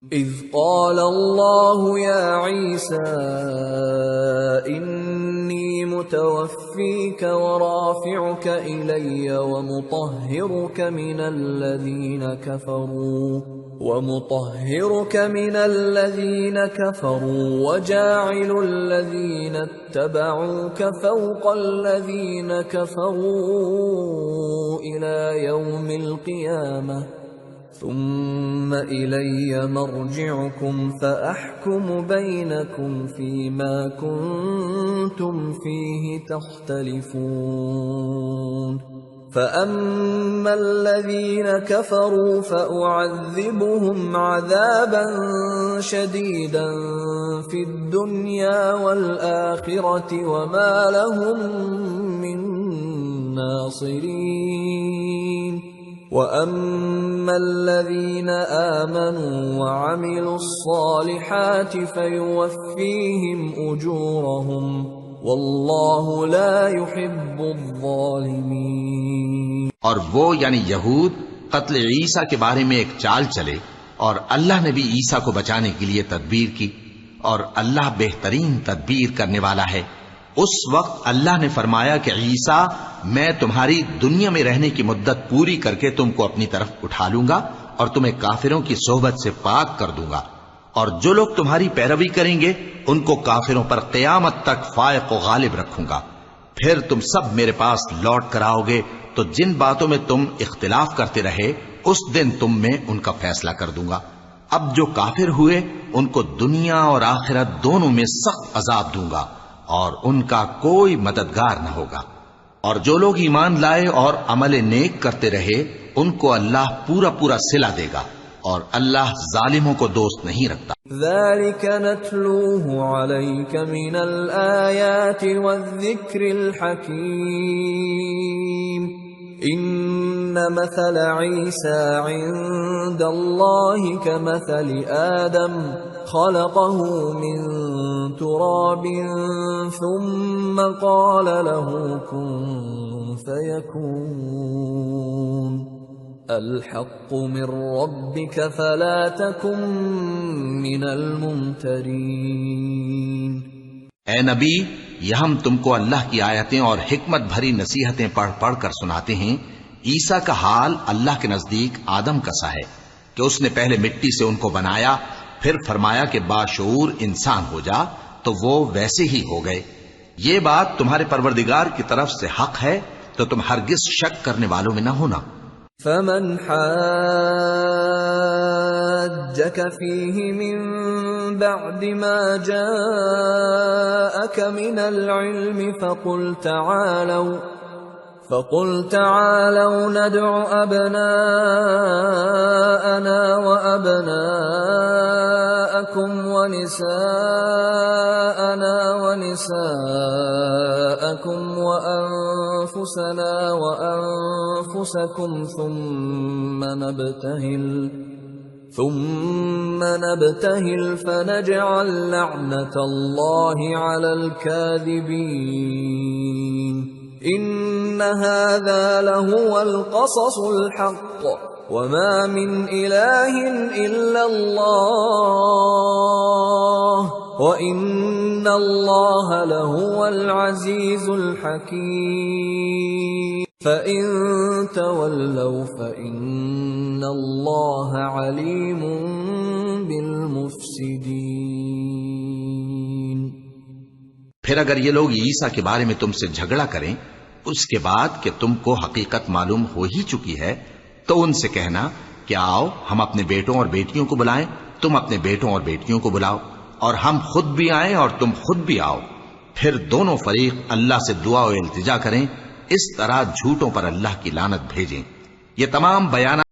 إذ قال الله يا عيسى إني متوفيك ورافعك إلي ومطهرك من الذين كفروا وجاعل الذين اتبعوك فوق الذين كفروا إلى يوم القيامة ثم إلي مرجعكم فأحكم بينكم فيما كنتم فيه تختلفون فأما الذين كفروا فأعذبهم عذابا شديدا في الدنيا والآخرة وما لهم من ناصرين وَأَمَّا الَّذِينَ آمَنُوا وَعَمِلُوا الصَّالِحَاتِ فَيُوَفِّيهِمْ أُجُورَهُمْ وَاللَّهُ لَا يُحِبُّ الظَّالِمِينَ۔ اور وہ یعنی یہود قتل عیسیٰ کے بارے میں ایک چال چلے، اور اللہ نے بھی عیسیٰ کو بچانے کے لیے تدبیر کی، اور اللہ بہترین تدبیر کرنے والا ہے۔ اس وقت اللہ نے فرمایا کہ عیسیٰ میں تمہاری دنیا میں رہنے کی مدت پوری کر کے تم کو اپنی طرف اٹھا لوں گا اور تمہیں کافروں کی صحبت سے پاک کر دوں گا، اور جو لوگ تمہاری پیروی کریں گے ان کو کافروں پر قیامت تک فائق و غالب رکھوں گا۔ پھر تم سب میرے پاس لوٹ کر آؤ گے تو جن باتوں میں تم اختلاف کرتے رہے اس دن تم میں ان کا فیصلہ کر دوں گا۔ اب جو کافر ہوئے ان کو دنیا اور آخرت دونوں میں سخت عذاب دوں گا اور ان کا کوئی مددگار نہ ہوگا، اور جو لوگ ایمان لائے اور عمل نیک کرتے رہے ان کو اللہ پورا پورا صلہ دے گا، اور اللہ ظالموں کو دوست نہیں رکھتا۔ ذَلِكَ نَتْلُوهُ عَلَيْكَ مِنَ الْآيَاتِ وَالذِّكْرِ الْحَكِيمِ إِنَّ مَثَلَ عِيسَى عِندَ اللَّهِ كَمَثَلِ آدَمَ خَلَقَهُ مِن تُرَابٍ ثُمَّ قَالَ لَهُ كُن فَيَكُونُ الْحَقُّ مِن رَّبِّكَ فَلَا تَكُن مِّنَ الْمُمْتَرِينَ۔ اے نبی، یہ ہم تم کو اللہ کی آیتیں اور حکمت بھری نصیحتیں پڑھ پڑھ کر سناتے ہیں۔ عیسیٰ کا حال اللہ کے نزدیک آدم کا سا ہے کہ اس نے پہلے مٹی سے ان کو بنایا، پھر فرمایا کہ باشعور انسان ہو جا، تو وہ ویسے ہی ہو گئے۔ یہ بات تمہارے پروردگار کی طرف سے حق ہے، تو تم ہرگز شک کرنے والوں میں نہ ہونا۔ فَمَنْ حَاجَّكَ فِيهِ مِن بَعْدِ مَا جَاءَكَ مِنَ الْعِلْمِ فَقُلْ تَعَالَوْا نَدْعُ أَبْنَاءَنَا وَأَبْنَاءَكُمْ وَنِسَاءَنَا وَنِسَاءَكُمْ وَأَنفُسَنَا وَأَنفُسَكُمْ ثُمَّ نَبْتَهِلْ فَنَجْعَلْ لَعْنَةَ اللَّهِ عَلَى الْكَاذِبِينَ إِنَّ هَذَا لَهُوَ الْقَصَصُ الْحَقُّ وَمَا مِنْ إِلَٰهٍ إِلَّا اللَّهُ وَإِنَّ اللَّهَ لَهُوَ الْعَزِيزُ الْحَكِيمُ فَإِن تَوَلَّوْا فَإِنَّ اللَّهَ عَلِيمٌ بِالْمُفْسِدِينَ۔ پھر اگر یہ لوگ عیسیٰ کے بارے میں تم سے جھگڑا کریں اس کے بعد کہ تم کو حقیقت معلوم ہو ہی چکی ہے، تو ان سے کہنا کہ آؤ ہم اپنے بیٹوں اور بیٹیوں کو بلائیں، تم اپنے بیٹوں اور بیٹیوں کو بلاؤ، اور ہم خود بھی آئیں اور تم خود بھی آؤ، پھر دونوں فریق اللہ سے دعا و التجا کریں، اس طرح جھوٹوں پر اللہ کی لعنت بھیجیں۔ یہ تمام بیانات